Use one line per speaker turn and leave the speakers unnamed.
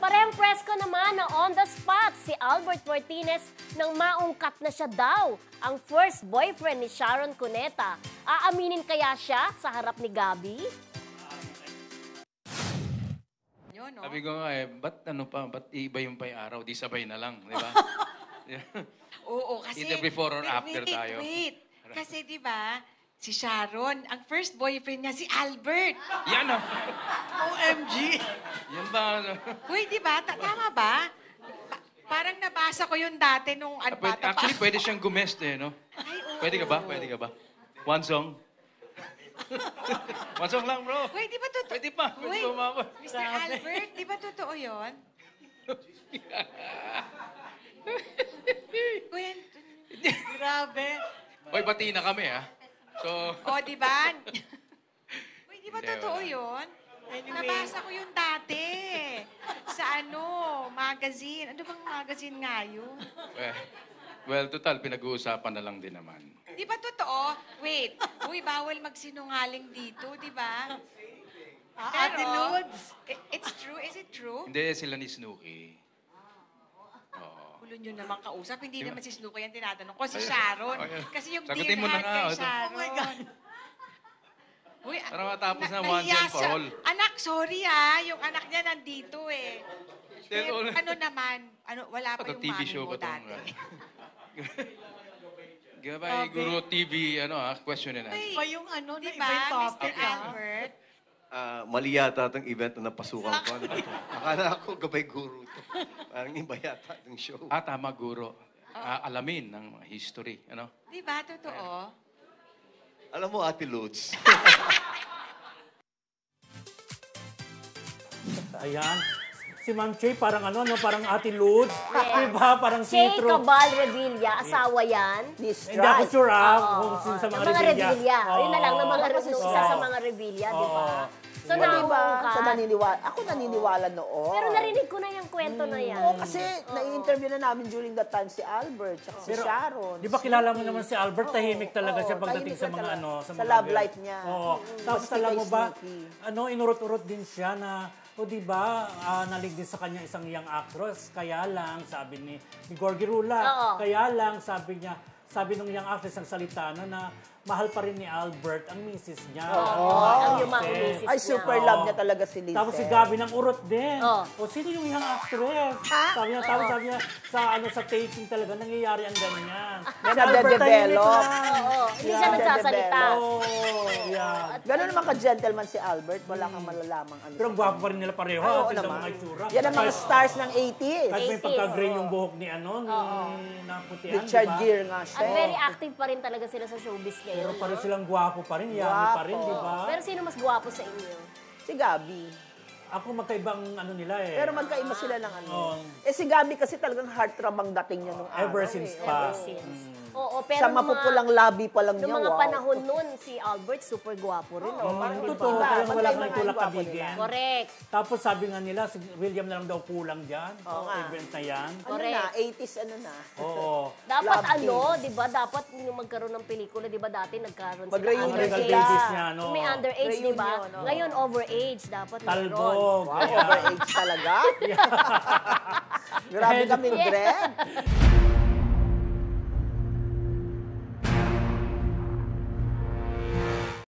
Parempress ko naman na on the spot si Albert Martinez nang maungkat na siya daw ang first boyfriend ni Sharon Cuneta. Aaminin kaya siya sa harap ni Gabby?
No?
Sabi ko nga ba't iba yung araw, di sabay na lang, di ba?
Oo, kasi...
Either before or after tayo.
Wait. Kasi di ba, si Sharon, ang first boyfriend niya si Albert.
Yan ah!
OMG!
Yan ba?
Uy, di ba? Tama ba? Parang nabasa ko yun dati nung bata pa.
Actually, pwede siyang gumest eh, no?
Ay, oo.
Pwede ka ba? Pwede ka ba? One song? One song lang, bro.
Uy, di ba totoo?
Pwede pa. Pwede pa umabot.
Mr. Albert, di ba totoo yun? Grabe.
Hoy, bati na kami, ha? So...
O, di ba? Uy, di ba totoo yun? Nabasa ko yun dati. Sa magazine. Ano bang magazine nga yun?
Well, total, pinag-uusapan na lang din naman.
Di ba totoo? Wait. Uy, bawal magsinungaling dito, di ba? Ate Lods. It's true? Is it true?
Hindi, sila ni Snooki.
Ulo nyo naman kausap. Hindi naman si Snooki yan tinatanong ko. Si Sharon. Kasi yung
Sagutin
dear
mo na
heart
nga,
kay
ito.
Sharon. Oh my God. Uy,
para matapos na once and for all.
Anak, sorry yung anak niya nandito eh. Ano naman, wala pa yung
TV
mami
show
mo
ba
dati.
Gabay, Guru TV, question and answer.
Iba yung diba, Mr. Albert?
Mali yata itong event na napasukan ko. Akala ko gabay guru to. Parang iba yata itong show.
Tama, Guru. Alamin ng history, ano?
Di ba, totoo?
Alam mo, Ate Lods.
Ayan. Si Ma'am Che, parang parang Ate Lods.
Yes.
Diba? Parang
Che
see-through.
Cabal Revilla, asawa yan.
Hindi ako sure, kung sino sa mga
Revilla. Yun na lang, ng mga isa sa
Oo.
mga Revilla, di ba? So,
Diba?
naungkat.
So, ako naniniwala noon.
Pero narinig ko na yung kwento na yan.
Oo, kasi na-interview na namin during that time si Albert at si Sharon.
Di ba kilala mo naman si Albert, tahimik talaga siya pagdating sa mga
sa love life niya.
Oo. Tapos alam mo ba, inurot-urot din siya na, di ba, nalig din sa kanya isang young actress. Kaya lang, sabi ni Gorgie Rula, kaya lang, sabi nung young actress ang salita na mahal pa rin ni Albert ang misis niya.
Ang yung misis niya.
Ay, super love niya talaga si Lizette.
Tapos si Gabby nang urot din. O sino yung young actress? Sabi niya, sa taping talaga, nangyayari ang ganyan.
Nade-develop.
Hindi siya nagsasalita.
Gano'n naman ka-gentleman si Albert. Wala kang malalamang ano.
Pero ang gwapo pa rin nila pareho.
Oo
Tingnan
naman.
mga itsura.
Yan ang mga stars ng 80s.
Kahit may pagka-green yung buhok ni naputian,
Richard
diba?
Gere nga siya.
At very active pa rin talaga sila sa showbiz ngayon.
Pero pareho silang gwapo pa rin, yummy pa rin, di ba?
Pero sino mas gwapo sa inyo?
Si Gabby.
Ako magkaibang nila eh.
Pero magkaiba sila ng si Gabby kasi talagang heartthrob ang dating niya nung araw.
Ever since pa.
Oo, pero
sa mapupulang labi pa lang niya,
mga panahon nun, si Albert super gwapo rin.
Parang
totoo, parang wala kang tulak kabigyan.
Correct.
Tapos sabi nga nila, si William na lang daw kulang dyan. Event na yan.
Correct. 80s na.
Oo.
Dapat di ba? Dapat yung magkaroon ng pelikula, di ba dati nagkaroon sila.
Mag-reunion
sila.
May underage, di ba? Ngayon, overage. Dapat
Talbog.
Overage talaga? Grabe kami, Dred.